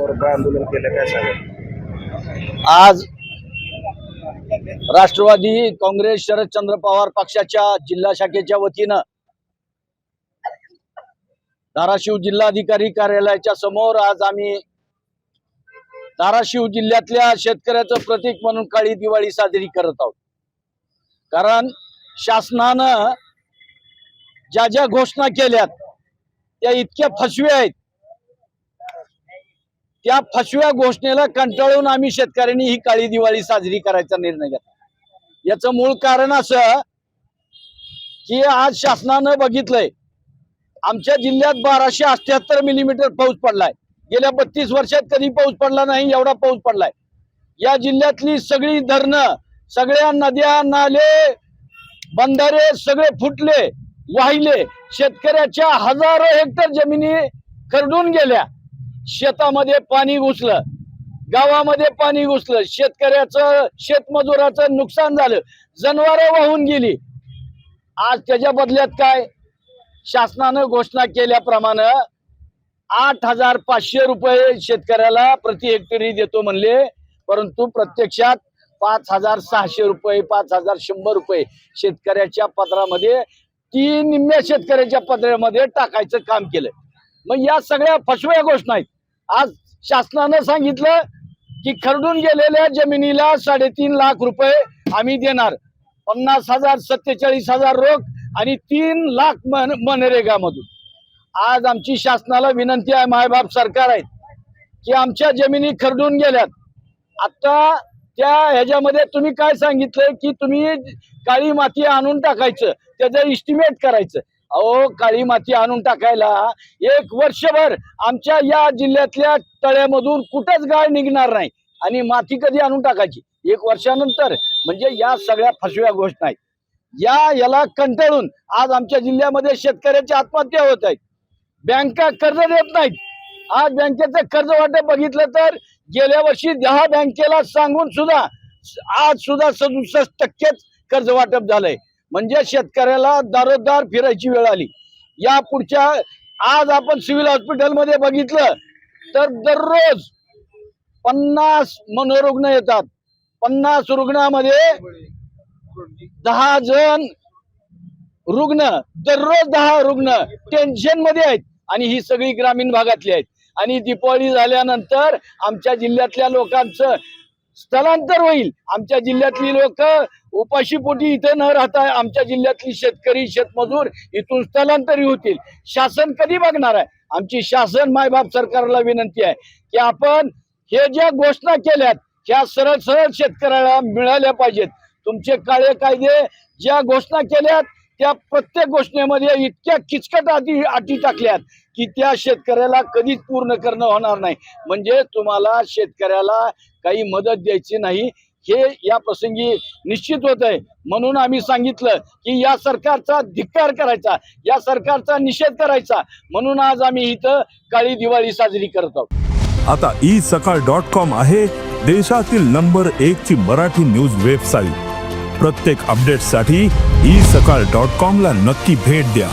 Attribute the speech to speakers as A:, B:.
A: मोर्चा आंदोलन केलं, काय सांगाल?
B: आज राष्ट्रवादी काँग्रेस शरदचंद्र पवार पक्षाच्या जिल्हा शाखेच्या वतीनं धाराशिव जिल्हाधिकारी कार्यालयाच्या समोर आज आम्ही धाराशिव जिल्ह्यातल्या शेतकऱ्याचं प्रतीक म्हणून काळी दिवाळी साजरी करत आहोत। कारण शासनानं ज्या ज्या घोषणा केल्यात त्या इतक्या फसव्या आहेत, त्या फसव्या घोषणेला कंटाळून आम्ही शेतकऱ्यांनी ही काळी दिवाळी साजरी करायचा निर्णय घेतला। याचं मूळ कारण असं की आज शासनानं बघितलंय आमच्या जिल्ह्यात 1278 मिलीमीटर पाऊस पडलाय। गेल्या 32 वर्षात कधी पाऊस पडला नाही एवढा पाऊस पडलाय। या जिल्ह्यातली सगळी धरणं, सगळ्या नद्या, नाले, बंधारे सगळे फुटले, वाहिले। शेतकऱ्याच्या हजारो हेक्टर जमिनी खरडून गेल्या, शेतामध्ये पाणी घुसलं, गावामध्ये पाणी घुसलं, शेतकऱ्याचं शेतमजुराचं नुकसान झालं, जनावरं वाहून गेली। आज त्याच्या बदल्यात काय, शासनानं घोषणा केल्याप्रमाणे 8,500 रुपये शेतकऱ्याला प्रति हेक्टरी देतो म्हणले, परंतु प्रत्यक्षात 5,600 रुपये 5,100 रुपये शेतकऱ्याच्या पदरामध्ये, निम्म्या शेतकऱ्याच्या पदरामध्ये टाकायचं काम केलं। मग या सगळ्या फसव्या घोषणा आहेत। आज शासनानं सांगितलं की खरडून गेलेल्या जमिनीला 3.5 लाख रुपये आम्ही देणार, 50,000 47,000 रोख आणि 3 लाख मनरेगा मधून। आज आमची शासनाला विनंती आहे, मायबाप सरकार आहेत की आमच्या जमिनी खरडून गेल्यात, आता त्या ह्याच्यामध्ये तुम्ही काय सांगितलंय की तुम्ही काळी माती आणून टाकायचं, त्याचं इस्टिमेट करायचं। अहो, काळी माती आणून टाकायला 1 वर्षभर आमच्या या जिल्ह्यातल्या तळ्यामधून कुठंच गाळ निघणार नाही, आणि माती कधी आणून टाकायची 1 वर्षानंतर। म्हणजे या सगळ्या फसव्या घोषणा आहेत। याला कंटाळून आज आमच्या जिल्ह्यामध्ये शेतकऱ्याची आत्महत्या होत आहेत, बँका कर्ज देत नाहीत। आज बँकेचं कर्ज वाटप बघितलं तर गेल्या वर्षी 10 बँकेला सांगून सुद्धा आज सुद्धा 67% कर्ज वाटप झालंय। म्हणजे शेतकऱ्याला दारोदार फिरायची वेळ आली। या पुढच्या आज आपण सिव्हिल हॉस्पिटलमध्ये बघितलं तर दररोज 50 मनोरुग्ण येतात, 50 रुग्णामध्ये 10 जण रुग्ण, दररोज 10 रुग्ण टेन्शन मध्ये आहेत, आणि ही सगळी ग्रामीण भागातली आहेत। आणि दिवाळी झाल्यानंतर आमच्या जिल्ह्यातल्या लोकांचं स्थलांतर होईल। आमच्या जिल्ह्यातली लोक उपाशीपोटी इथे न राहता आमच्या जिल्ह्यातली शेतकरी शेतमजूर इथून स्थलांतरी होतील। शासन कधी बघणार आहे? आमची शासन मायबाप सरकारला विनंती आहे की आपण हे ज्या घोषणा केल्यात ह्या सरळ सरळ शेतकऱ्याला मिळाल्या पाहिजेत। तुमचे काळे कायदे ज्या घोषणा केल्यात त्या प्रत्येक घोषणेमध्ये इतक्या किचकट अटी टाकल्यात की त्या शेतकऱ्याला कधीच पूर्ण करणं होणार नाही। म्हणजे तुम्हाला शेतकऱ्याला काही मदत द्यायची नाही हे या प्रसंगी निश्चित होत आहे। म्हणून आम्ही सांगितलं की या सरकारचा धिक्कार करायचा, या सरकारचा निषेध करायचा, म्हणून आज आम्ही इथं काळी दिवाळी साजरी करत आहोत।
C: आता isakal.com आहे देशातील नंबर 1 ची मराठी न्यूज वेबसाईट। प्रत्येक अपडेटसाठी isakal.com ला नक्की भेट द्या।